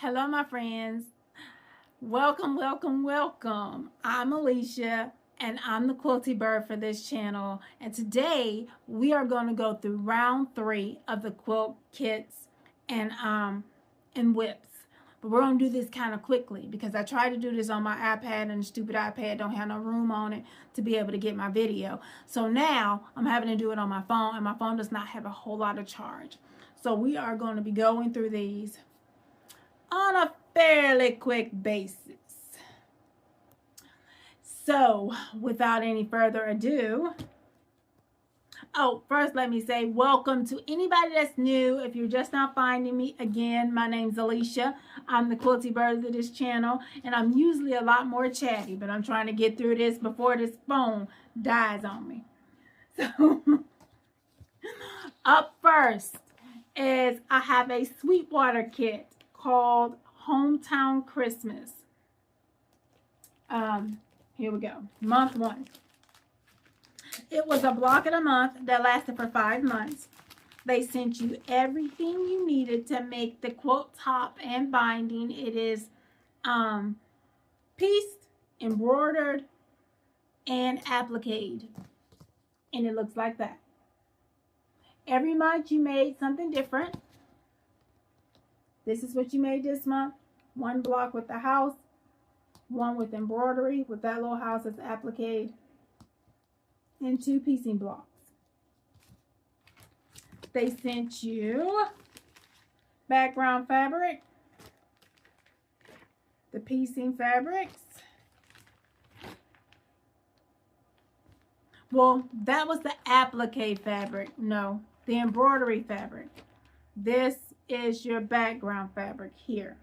Hello, my friends. Welcome, welcome, welcome. I'm Alicia, and I'm the quilty bird for this channel. And today we are going to go through round 3 of the quilt kits and whips. But we're going to do this kind of quickly because I tried to do this on my iPad and the stupid iPad don't have no room on it to be able to get my video. So now I'm having to do it on my phone, and my phone does not have a whole lot of charge. So we are going to be going through these on a fairly quick basis. So, without any further ado, first let me say welcome to anybody that's new. If you're just now finding me, again, my name's Alicia. I'm the quilty bird of this channel, and I'm usually a lot more chatty, but I'm trying to get through this before this phone dies on me. So, up first is I have a Sweetwater kit called Hometown Christmas. Here we go. Month 1. It was a block of a month that lasted for 5 months. They sent you everything you needed to make the quilt top and binding. It is pieced, embroidered, and appliqued. And it looks like that. Every month you made something different. This is what you made this month. 1 block with the house, 1 with embroidery with that little house that's appliqued, and 2 piecing blocks. They sent you background fabric, the piecing fabrics. Well, that was the applique fabric. No, the embroidery fabric. This is your background fabric here.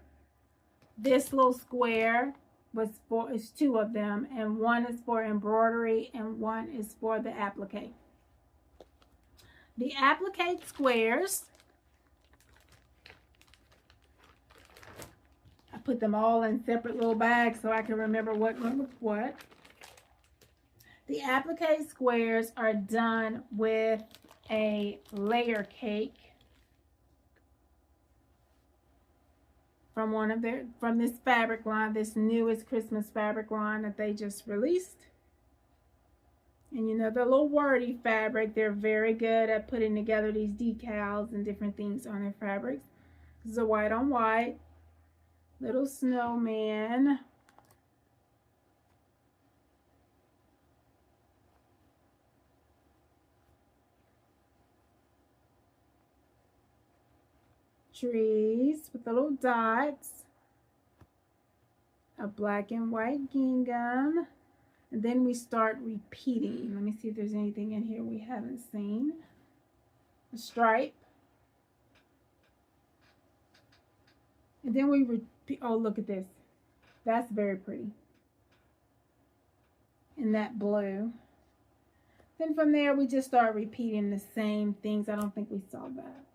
This little square is 2 of them, and 1 is for embroidery and 1 is for the applique. The applique squares, I put them all in separate little bags so I can remember what went with what. The applique squares are done with a layer cake from this fabric line, this newest Christmas fabric line that they just released. And you know, the little wordy fabric, they're very good at putting together these decals and different things on their fabrics. This is a white on white little snowman. Trees with the little dots, a black and white gingham, and then we start repeating. Let me see if there's anything in here we haven't seen. A stripe, and then we repeat. Oh, look at this. That's very pretty. In that blue. Then from there we just start repeating the same things. I don't think we saw that.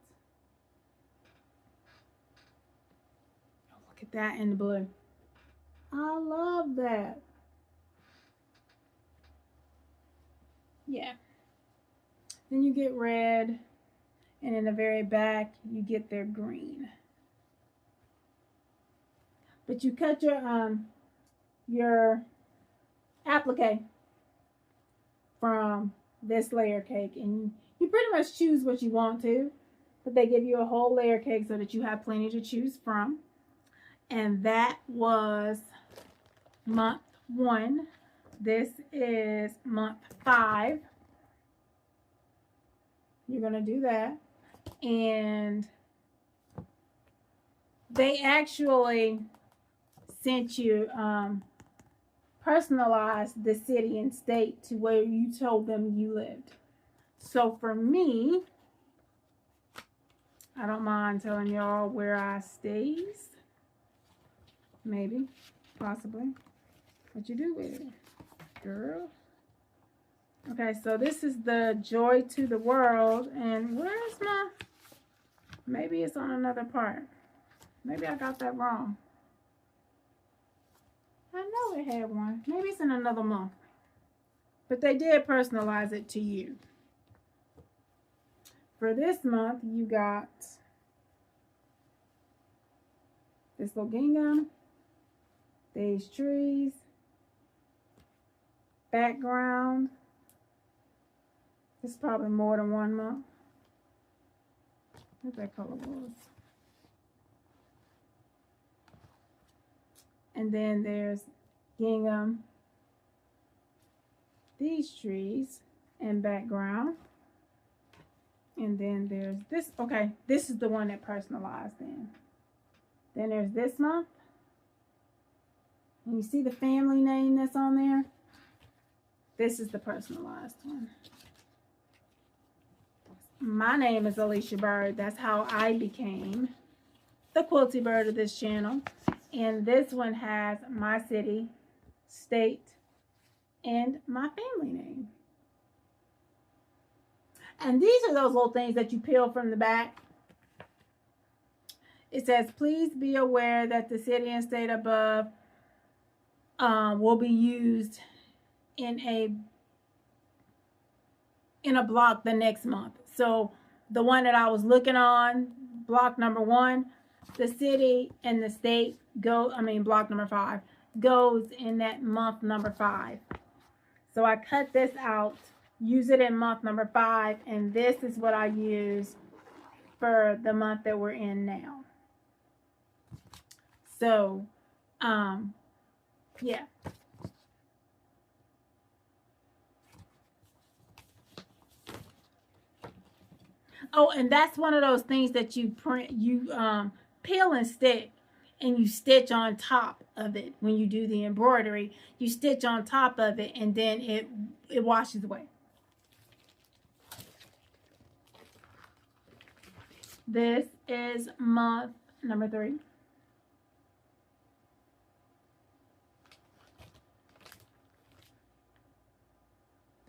Look at that in the blue. I love that. Yeah. Then you get red, and in the very back you get their green. But you cut your applique from this layer cake, and you pretty much choose what you want to, but they give you a whole layer cake so that you have plenty to choose from. And that was month 1. This is month 5. You're going to do that. And they actually sent you personalized the city and state to where you told them you lived. So for me, I don't mind telling y'all where I stays. Maybe, possibly. What you do with it, girl? Okay, so this is the Joy to the World, and where's my? Maybe it's on another part. Maybe I got that wrong. I know it had one. Maybe it's in another month. But they did personalize it to you. For this month, you got this little gingham, these trees, background. This is probably more than 1 month. What that color was. And then there's gingham, these trees, and background. And then there's this. Okay, this is the one that personalized in. Then there's this month. And you see the family name that's on there? This is the personalized one. My name is Alicia Bird. That's how I became the quilty bird of this channel. And this one has my city, state, and my family name. And these are those little things that you peel from the back. It says, please be aware that the city and state above will be used in a block the next month. So the one that I was looking on, block number 1, the city and the state block number 5 goes in that month number 5. So I cut this out, use it in month number 5, and this is what I use for the month that we're in now. So, yeah. Oh, and that's one of those things that you peel and stick, and you stitch on top of it. When you do the embroidery, you stitch on top of it, and then it washes away. This is month number 3.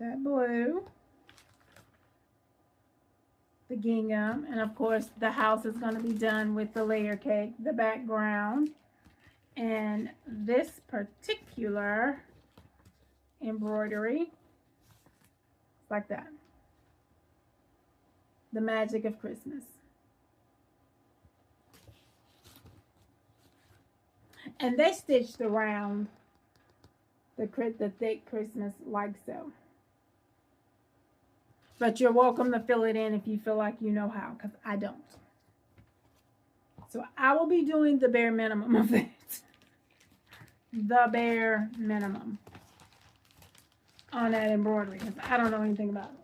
That blue, the gingham, and of course the house is going to be done with the layer cake, the background, and this particular embroidery, like that. The magic of Christmas. And they stitched around the thick Christmas like so. But you're welcome to fill it in if you feel like you know how, because I don't. So I will be doing the bare minimum of that. The bare minimum on that embroidery, because I don't know anything about it.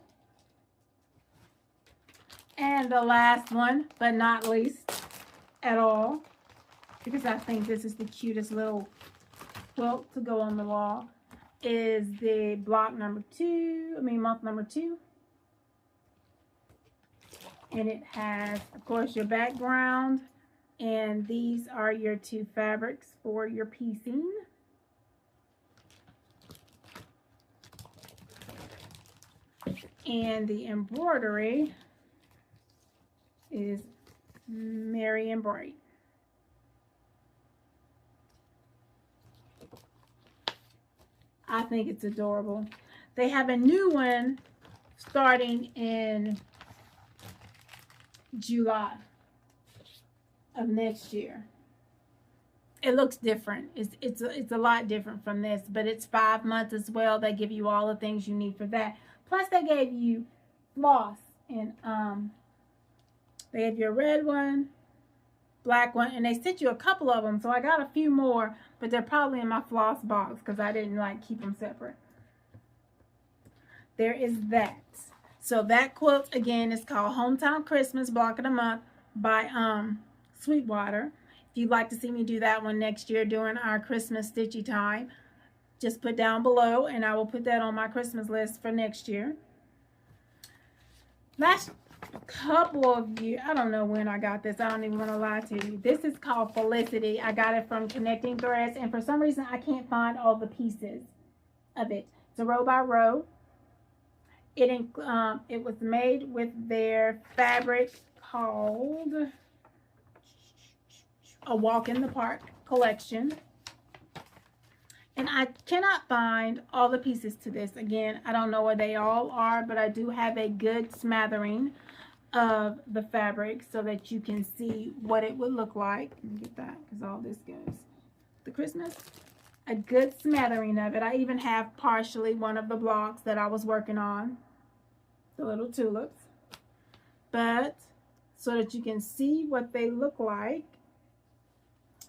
And the last one, but not least at all, because I think this is the cutest little quilt to go on the wall, is the month number 2. And it has, of course, your background, and these are your 2 fabrics for your piecing. And the embroidery is Merry and Bright. I think it's adorable. They have a new one starting in July of next year. It looks different. It's a lot different from this, but it's 5 months as well. They give you all the things you need for that. Plus they gave you floss, and they have your red one, black one, and they sent you a couple of them. So I got a few more, but they're probably in my floss box because I didn't keep them separate. There is that. So that quilt, again, is called Hometown Christmas Block of the Month by Sweetwater. If you'd like to see me do that one next year during our Christmas stitchy time, just put down below, and I will put that on my Christmas list for next year. Last couple of years, I don't know when I got this. I don't even want to lie to you. This is called Felicity. I got it from Connecting Threads, and for some reason, I can't find all the pieces of it. It's a row by row. It was made with their fabric called A Walk in the Park collection. And I cannot find all the pieces to this. Again, I don't know where they all are, but I do have a good smattering of the fabric so that you can see what it would look like. Let me get that because all this goes. The Christmas. A good smattering of it. I even have partially one of the blocks that I was working on. The little tulips. But so that you can see what they look like.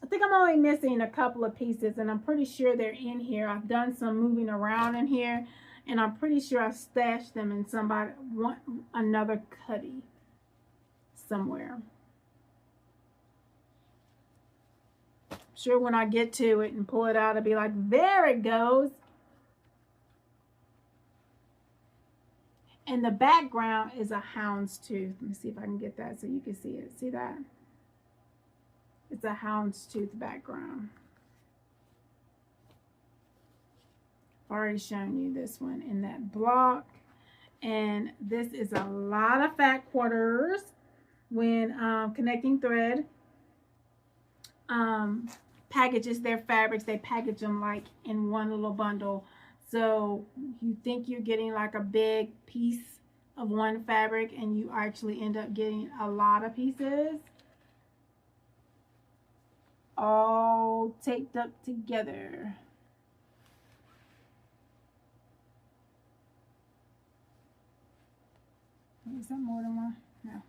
I think I'm only missing a couple of pieces and I'm pretty sure they're in here. I've done some moving around in here and I'm pretty sure I stashed them in another cutty somewhere. I'm sure when I get to it and pull it out, I'll be like, there it goes. And the background is a houndstooth. Let me see if I can get that so you can see it. See that? It's a houndstooth background. I've already shown you this one in that block. And this is a lot of fat quarters when Connecting Thread packages their fabrics. They package them like in one little bundle. So you think you're getting like a big piece of one fabric and you actually end up getting a lot of pieces all taped up together. Is that more than one? No.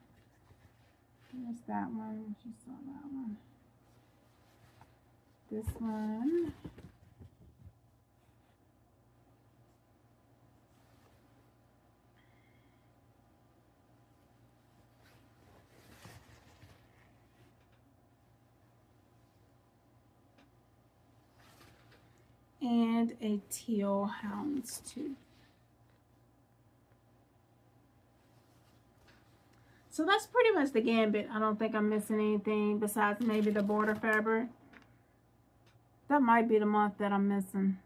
There's that one. You saw that one. This one. And a teal houndstooth. So that's pretty much the gambit. I don't think I'm missing anything besides maybe the border fabric. That might be the month that I'm missing.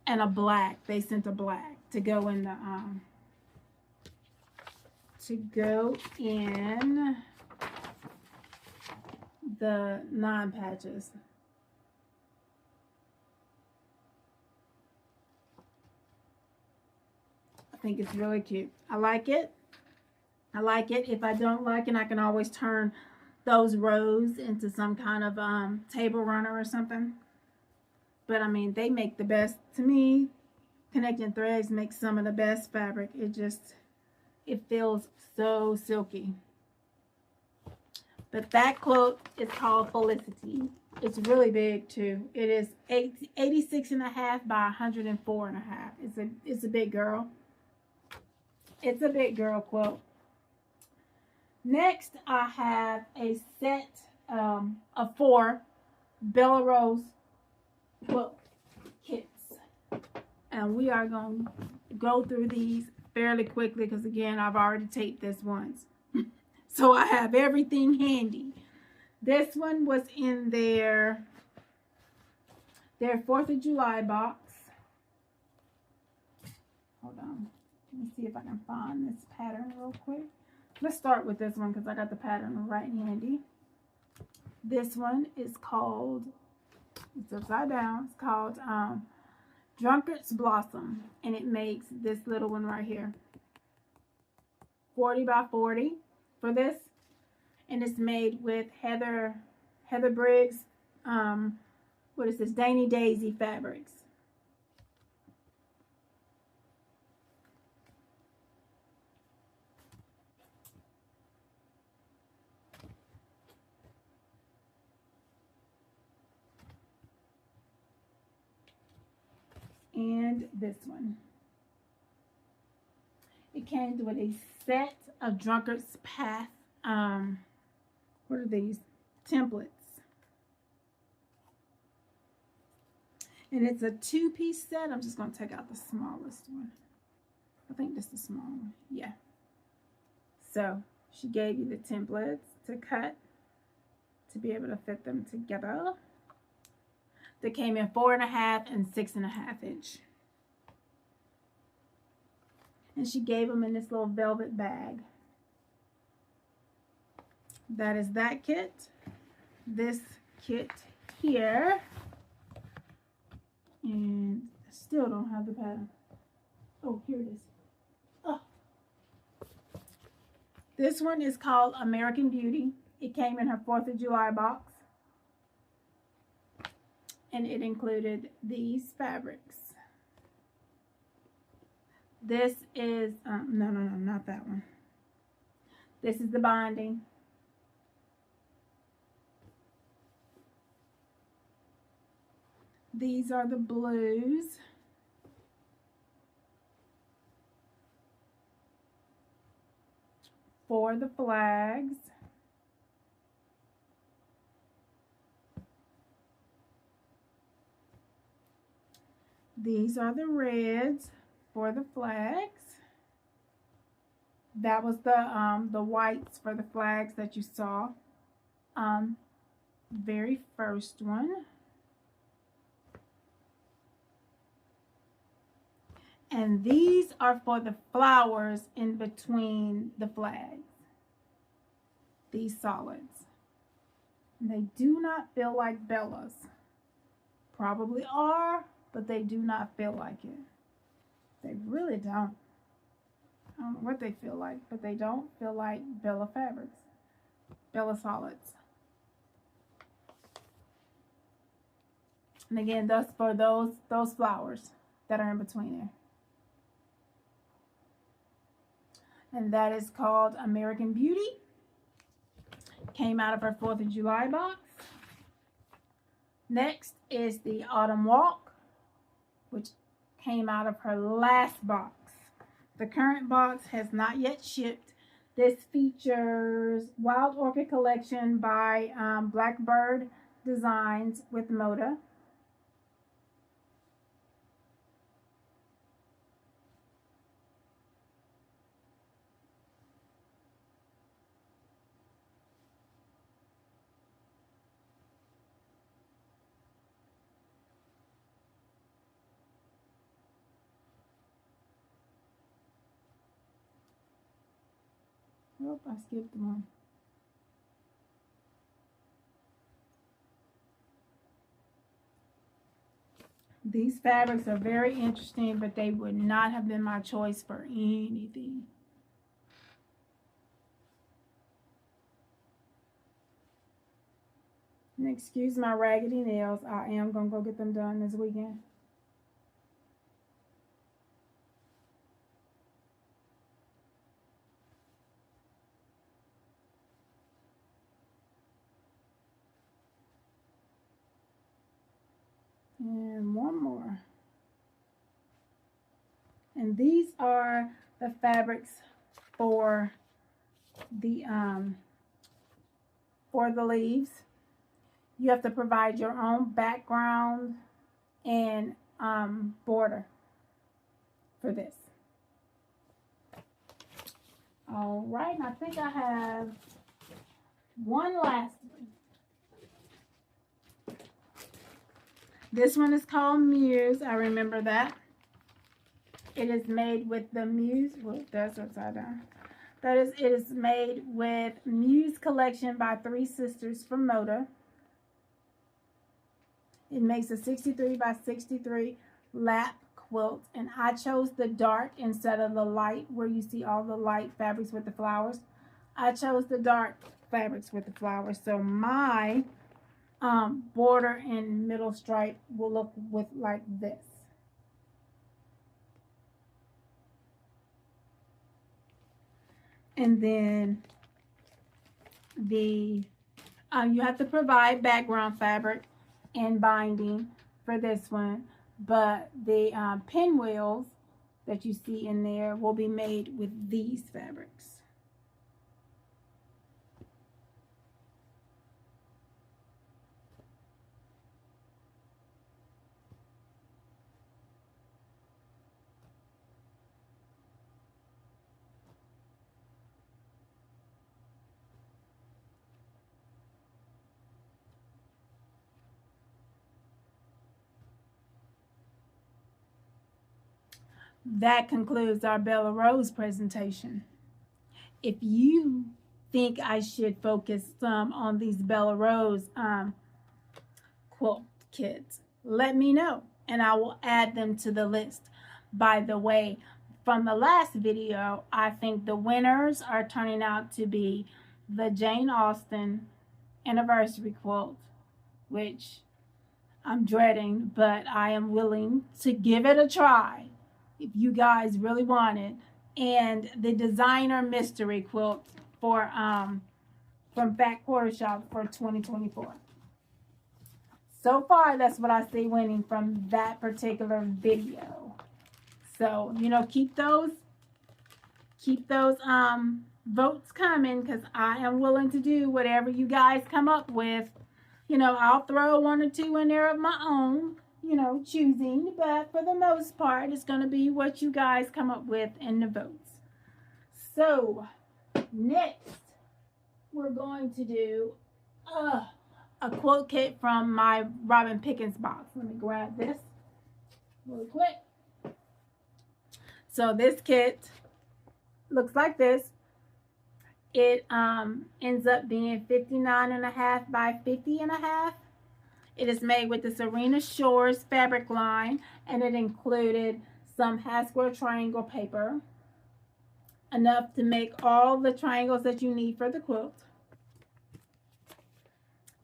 And a black. They sent a black to go in the non-patches. I think it's really cute. I like it. I like it. If I don't like it, I can always turn those rows into some kind of table runner or something. But I mean, they make the best. To me, Connecting Threads makes some of the best fabric. It feels so silky. But that quote is called Felicity. It's really big too. It is 86.5 by 104.5. It's a big girl. It's a big girl quilt. Next, I have a set of 4 Bella Rose quilt kits. And we are going to go through these fairly quickly because, again, I've already taped this once. So I have everything handy. This one was in their 4th of July box. Hold on. Let me see if I can find this pattern real quick. Let's start with this one because I got the pattern right handy. This one is called, it's upside down, it's called Drunkard's Blossom. And it makes this little one right here. 40 by 40 for this. And it's made with Heather Briggs, what is this, Dainty Daisy fabrics. And this one. It came with a set of Drunkard's Path, what are these? Templates. And it's a 2-piece set. I'm just going to take out the smallest one. I think this is the small one. Yeah. So she gave you the templates to cut to be able to fit them together. They came in 4.5 and 6.5 inch. And she gave them in this little velvet bag. That is that kit. This kit here. And I still don't have the pattern. Oh, here it is. Oh. This one is called American Beauty. It came in her 4th of July box. And it included these fabrics. This is, no, not that one. This is the binding. These are the blues. For the flags. These are the reds for the flags. That was the whites for the flags that you saw. Very first one. And these are for the flowers in between the flags. These solids. They do not feel like Bella's. Probably are, but they do not feel like it. They really don't. I don't know what they feel like, but they don't feel like Bella fabrics. Bella solids. And again, that's for those flowers that are in between there. And that is called American Beauty. Came out of her 4th of July box. Next is the Autumn Walk, which came out of her last box. The current box has not yet shipped. This features Wild Orchid Collection by Blackbird Designs with Moda. Oh, I skipped one. These fabrics are very interesting, but they would not have been my choice for anything. And excuse my raggedy nails. I am going to go get them done this weekend. And one more. And these are the fabrics for the leaves. You have to provide your own background and border for this. All right, and I think I have one last one. This one is called Muse. I remember that. It is made with the Muse. Well, that's upside down. It is made with Muse Collection by Three Sisters from Moda. It makes a 63 by 63 lap quilt, and I chose the dark instead of the light, where you see all the light fabrics with the flowers. I chose the dark fabrics with the flowers, so my border and middle stripe will look like this. And then you have to provide background fabric and binding for this one, but the pinwheels that you see in there will be made with these fabrics. That concludes our Bella Rose presentation. If you think I should focus some on these Bella Rose quilt kits, let me know and I will add them to the list. By the way, from the last video, I think the winners are turning out to be the Jane Austen anniversary quilt, which I'm dreading, but I am willing to give it a try if you guys really want it. And the designer mystery quilt for from Fat Quarter Shop for 2024. So far, that's what I see winning from that particular video. So, you know, keep those votes coming, because I am willing to do whatever you guys come up with. You know, I'll throw one or two in there of my own, you know, choosing, but for the most part, it's going to be what you guys come up with in the votes. So, next, we're going to do a quilt kit from my Robin Pickens box. Let me grab this really quick. So this kit looks like this. It ends up being 59.5 by 50.5. It is made with the Serena Shores fabric line, and it included some half-square triangle paper, enough to make all the triangles that you need for the quilt.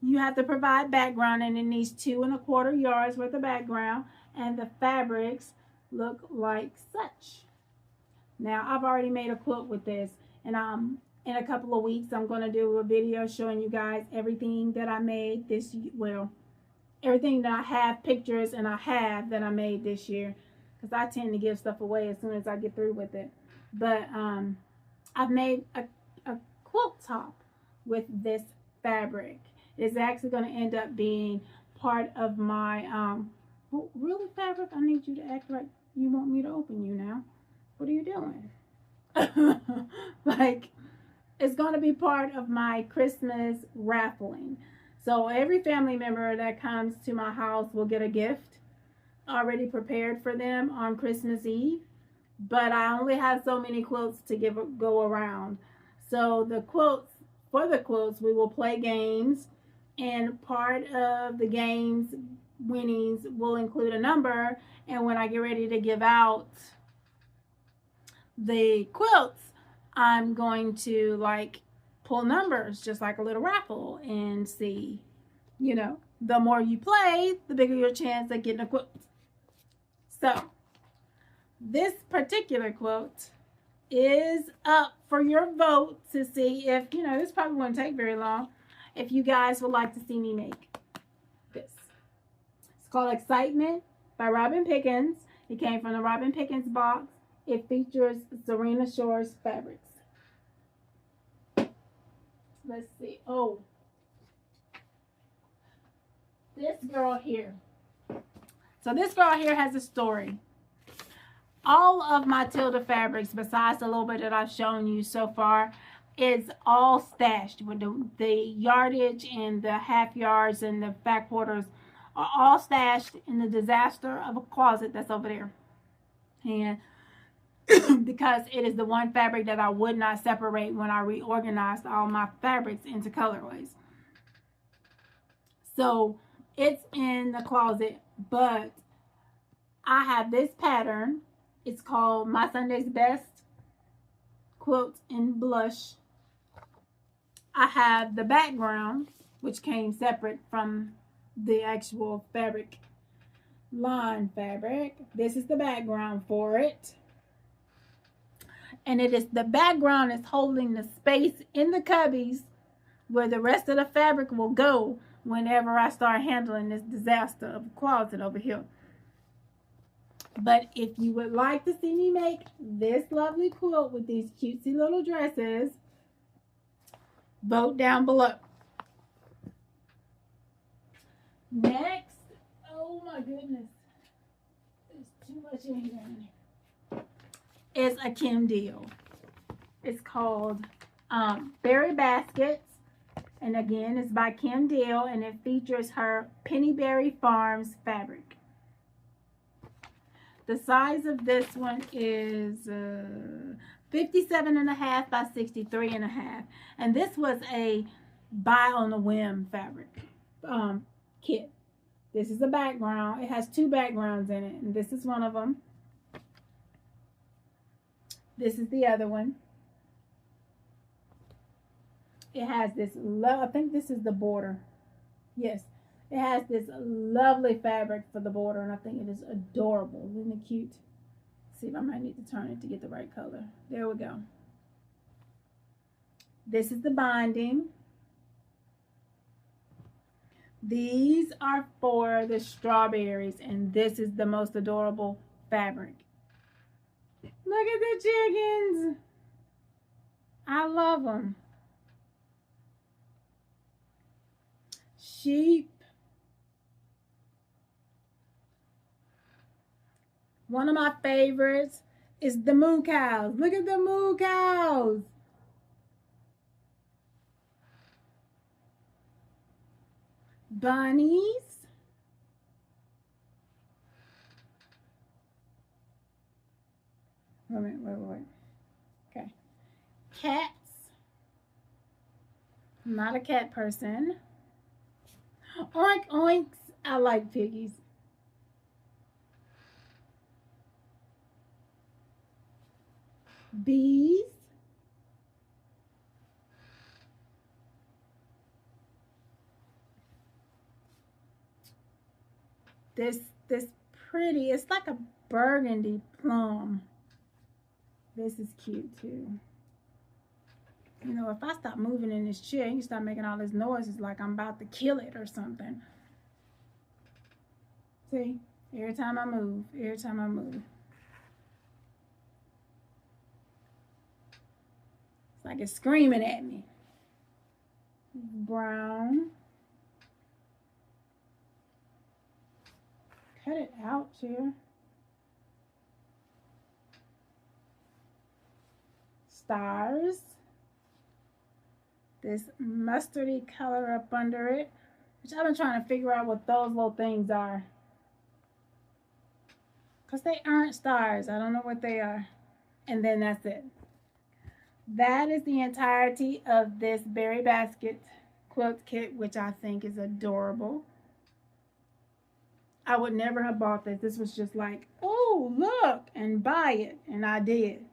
You have to provide background, and it needs 2 1/4 yards worth of background, and the fabrics look like such. Now, I've already made a quilt with this, and in a couple of weeks, I'm going to do a video showing you guys everything that I made this, well, everything that I have, pictures, and I have that I made this year, because I tend to give stuff away as soon as I get through with it. But I've made a quilt top with this fabric. It's actually going to end up being part of my, oh, really, fabric? I need you to act like you want me to open you now. What are you doing? Like, it's going to be part of my Christmas raffling. So every family member that comes to my house will get a gift already prepared for them on Christmas Eve. But I only have so many quilts to go around. So the quilts, for the quilts, we will play games. And part of the game's winnings will include a number. And when I get ready to give out the quilts, I'm going to like pull numbers, just like a little raffle, and see, you know, the more you play, the bigger your chance of getting a quilt. So this particular quilt is up for your vote to see if, you know, this probably won't take very long, if you guys would like to see me make this. It's called Excitement by Robin Pickens. It came from the Robin Pickens box. It features Serena Shores fabrics. Let's see. Oh, this girl here. So this girl here has a story. All of my Tilda fabrics, besides the little bit that I've shown you so far, is all stashed. With the yardage and the half yards and the back quarters are all stashed in the disaster of a closet that's over there. And because it is the one fabric that I would not separate when I reorganized all my fabrics into colorways. So it's in the closet, but I have this pattern. It's called My Sunday's Best Quilt in Blush. I have the background, which came separate from the actual fabric line fabric. This is the background for it. And it is the background is holding the space in the cubbies where the rest of the fabric will go whenever I start handling this disaster of a closet over here. But if you would like to see me make this lovely quilt with these cutesy little dresses, vote down below. Next, oh my goodness, there's too much in here. Is a Kim Deal. It's called Berry Baskets, and again, it's by Kim Deal, and it features her Pennyberry Farms fabric. The size of this one is 57.5 by 63.5, and this was a buy on a whim fabric kit. This is the background. It has 2 backgrounds in it, and this is one of them. This is the other one. It has this I think this is the border. Yes. It has this lovely fabric for the border, and I think it is adorable. Isn't it cute? Let's see if I might need to turn it to get the right color. There we go. This is the binding. These are for the strawberries, and this is the most adorable fabric. Look at the chickens. I love them. Sheep. One of my favorites is the moo cows. Look at the moo cows. Bunnies. Wait. Okay. Cats. I'm not a cat person. Oink, oinks. I like piggies. Bees. This pretty, it's like a burgundy plum. This is cute too. You know, if I stop moving in this chair, you start making all this noise, it's like I'm about to kill it or something. See, every time I move. It's like it's screaming at me. Brown. Cut it out, chair. Stars. This mustardy color up under it, which I've been trying to figure out what those little things are, because they aren't stars. I don't know what they are. And then that's it. That is the entirety of this Berry Basket quilt kit, which I think is adorable. I would never have bought this. This was just like, oh, look, and buy it. And I did.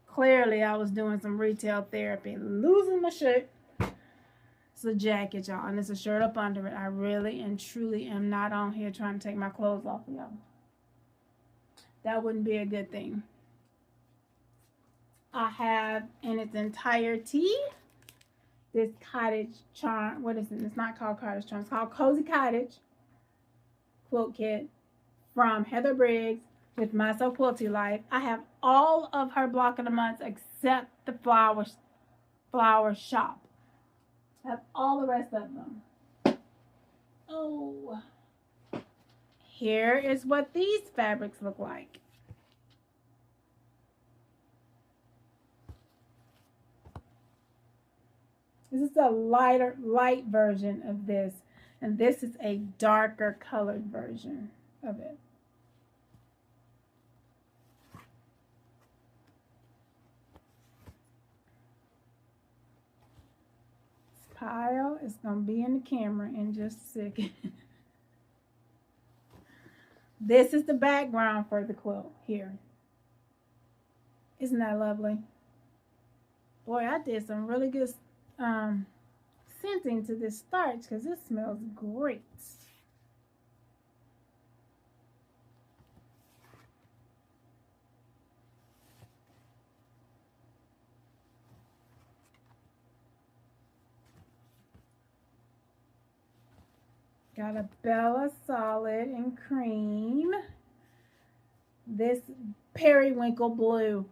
Clearly, I was doing some retail therapy. Losing my shirt. It's a jacket, y'all. And it's a shirt up under it. I really and truly am not on here trying to take my clothes off of y'all. That wouldn't be a good thing. I have in its entirety this Cottage Charm. What is it? It's not called Cottage Charm. It's called Cozy Cottage quilt kit from Heather Briggs with My So Quilty Life. I have all of her block of the months except the flower shop. I have all the rest of them. Oh, here is what these fabrics look like. This is a light version of this, and this is a darker colored version of it. This pile is going to be in the camera in just a second. This is the background for the quilt here. Isn't that lovely? Boy, I did some really good scenting to this starch because it smells great. Got a Bella Solid in cream. This periwinkle blue.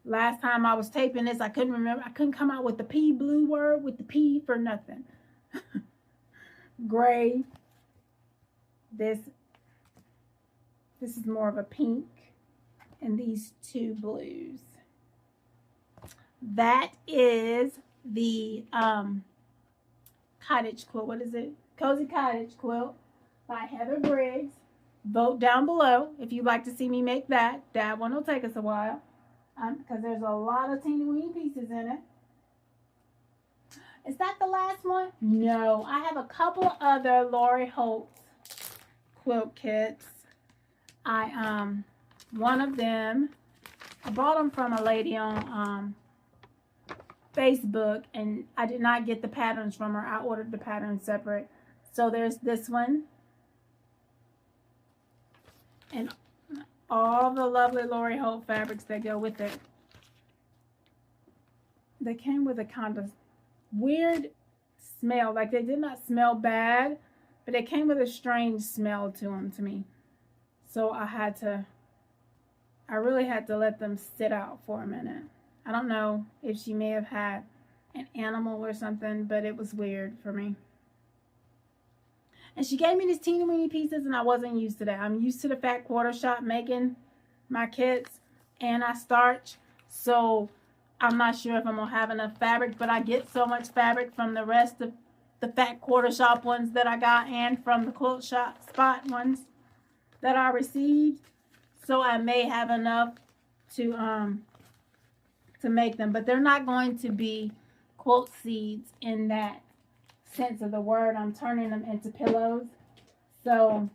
Last time I was taping this, I couldn't remember. I couldn't come out with the P blue word with the P for nothing. Gray. This is more of a pink. And these two blues. That is the cottage quilt. What is it? Cozy Cottage quilt by Heather Briggs. Vote down below if you'd like to see me make that. That one will take us a while. Because there's a lot of teeny weeny pieces in it. Is that the last one? No, I have a couple other Lori Holtz quilt kits. One of them I bought them from a lady on Facebook, and I did not get the patterns from her. I ordered the patterns separate. So there's this one, and all the lovely Lori Holt fabrics that go with it. They came with a kind of weird smell. Like, they did not smell bad, but they came with a strange smell to them to me. So I really had to let them sit out for a minute. I don't know if she may have had an animal or something, but it was weird for me. And she gave me these teeny weeny pieces, and I wasn't used to that. I'm used to the fat quarter shop making my kits, and I starch. So I'm not sure if I'm going to have enough fabric, but I get so much fabric from the rest of the fat quarter shop ones that I got, and from the quilt shop spot ones that I received. So I may have enough to make them, but they're not going to be quilt seeds in that sense of the word. I'm turning them into pillows, so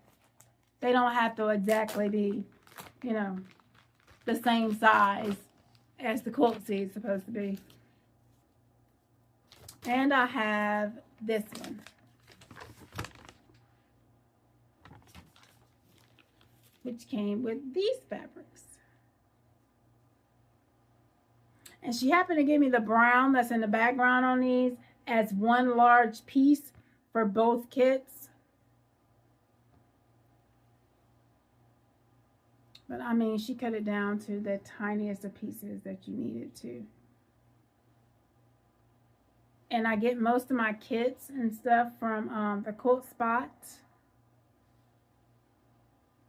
they don't have to exactly be, you know, the same size as the quilt seed's supposed to be. And I have this one, which came with these fabrics. And she happened to give me the brown that's in the background on these as one large piece for both kits. But I mean, she cut it down to the tiniest of pieces that you needed to. And I get most of my kits and stuff from the Quilt Spot,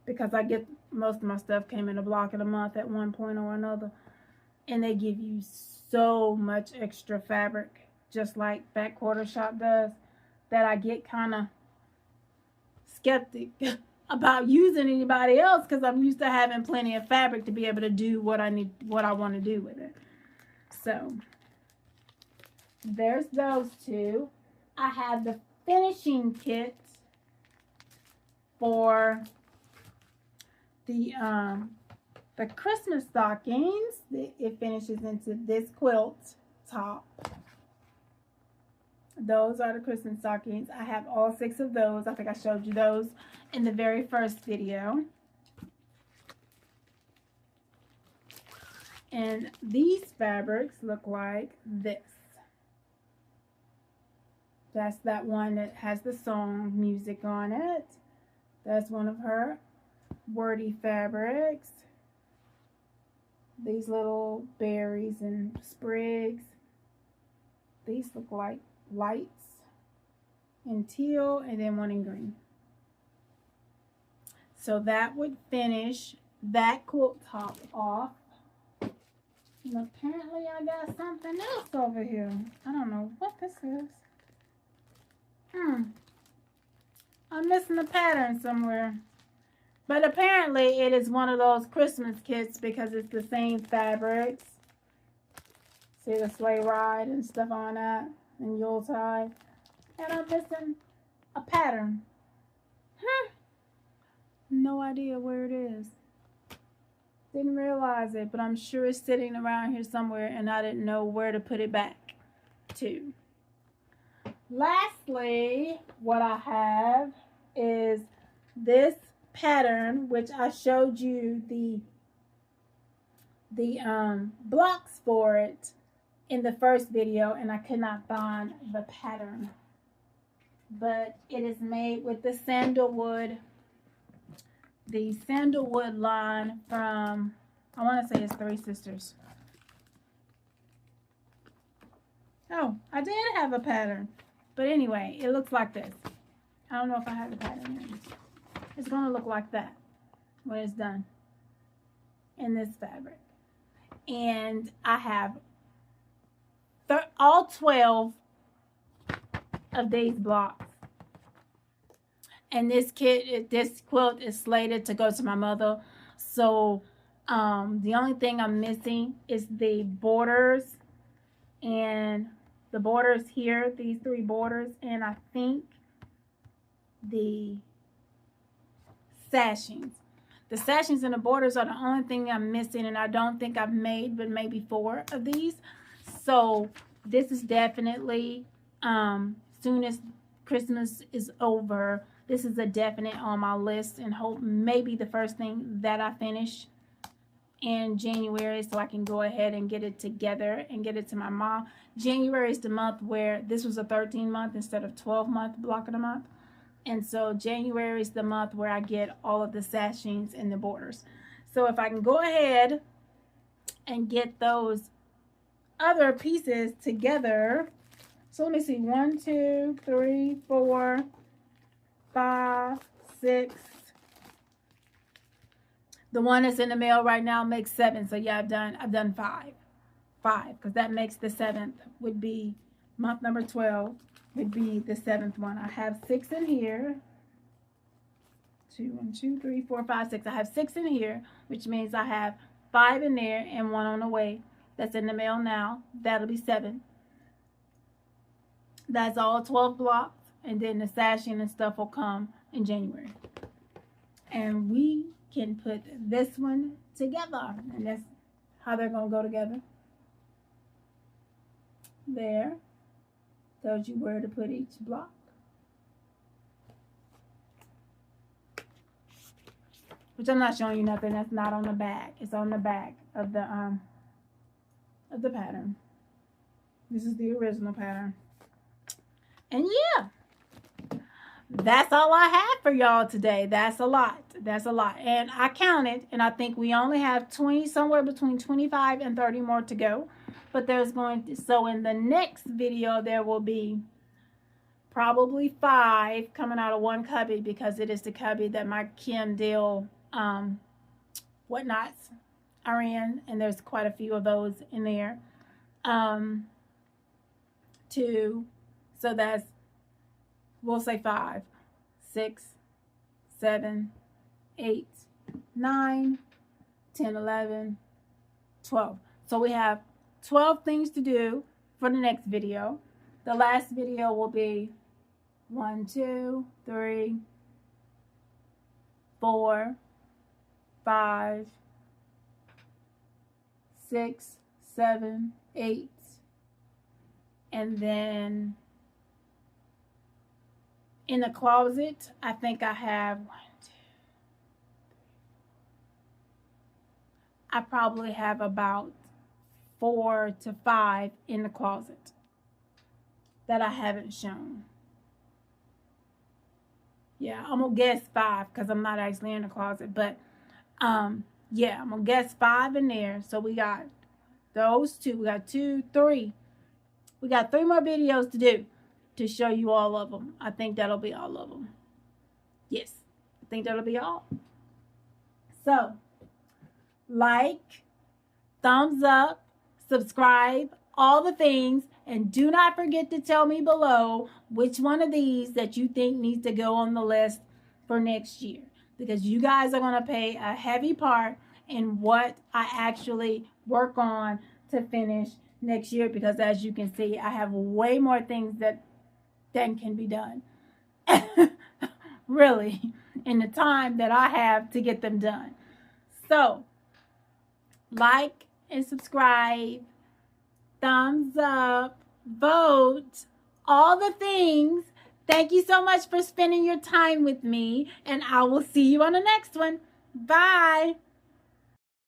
because I get most of my stuff came in a block of the month at one point or another. And they give you so much extra fabric, just like Fat Quarter Shop does, that I get kind of skeptic about using anybody else, because I'm used to having plenty of fabric to be able to do what I want to do with it. So there's those two. I have the finishing kit for the Christmas stockings. It finishes into this quilt top. Those are the Christmas stockings. I have all 6 of those. I think I showed you those in the very first video. And these fabrics look like this. That's that one that has the song music on it. That's one of her wordy fabrics. These little berries and sprigs. These look like lights in teal, and then one in green. So that would finish that quilt top off. And apparently I got something else over here. I don't know what this is. I'm missing a pattern somewhere. But apparently it is one of those Christmas kits, because it's the same fabrics. See the sleigh ride and stuff on that, and Yuletide. And I'm missing a pattern. No idea where it is. Didn't realize it, but I'm sure it's sitting around here somewhere, and I didn't know where to put it back to. Lastly, what I have is this pattern, which I showed you the blocks for it in the first video, and I could not find the pattern. But it is made with the sandalwood line from, I want to say it's Three Sisters. Oh, I did have a pattern. But anyway, it looks like this. I don't know if I have the pattern in. It's going to look like that when it's done in this fabric. And I have all 12 of these blocks. And this quilt is slated to go to my mother. So the only thing I'm missing is the borders, and the borders here, these 3 borders, and I think the sashings. The sashings and the borders are the only thing I'm missing, and I don't think I've made but maybe 4 of these. So this is definitely, soon as Christmas is over, this is a definite on my list, and hope maybe the first thing that I finish in January, so I can go ahead and get it together and get it to my mom. January is the month where this was a 13-month instead of 12-month block of the month. And so January is the month where I get all of the sashings and the borders. So if I can go ahead and get those other pieces together. So let me see. 1, 2, 3, 4, 5, 6. The one that's in the mail right now makes 7. So yeah, I've done 5. 5, because that makes the 7th would be month number 12 would be the 7th one. I have 6 in here. 1, 2, 3, 4, 5, 6. I have 6 in here, which means I have 5 in there and 1 on the way. That's in the mail now. That'll be 7. That's all 12 blocks, and then the sashing and stuff will come in January. And we can put this one together, and that's how they're going to go together. There. Tells you where to put each block. Which I'm not showing you nothing that's not on the back. It's on the back of the pattern. This is the original pattern. And yeah, that's all I have for y'all today. That's a lot. That's a lot. And I counted, and I think we only have 20, somewhere between 25 and 30 more to go. But there's going to, so in the next video, there will be probably 5 coming out of one cubby, because it is the cubby that my Kim Deal whatnots are in, and there's quite a few of those in there. 2, so that's, we'll say 5, 6, 7, 8, 9, 10, 11, 12. So we have 12 things to do for the next video. The last video will be 1, 2, 3, 4, 5, 6, 7, 8, and then in the closet, I think I have 1, 2, 3. I probably have about 4 to 5 in the closet that I haven't shown. Yeah, I'm gonna guess 5 because I'm not actually in the closet, but yeah, I'm gonna guess 5 in there. So we got those 2. We got 2, 3. We got 3 more videos to do to show you all of them. I think that'll be all of them. Yes, I think that'll be all. So, like, thumbs up, subscribe, all the things, and do not forget to tell me below which one of these that you think needs to go on the list for next year, because you guys are going to play a heavy part in what I actually work on to finish next year, because as you can see, I have way more things that can be done really in the time that I have to get them done. So like and subscribe, thumbs up, vote, all the things. Thank you so much for spending your time with me, and I will see you on the next one. Bye.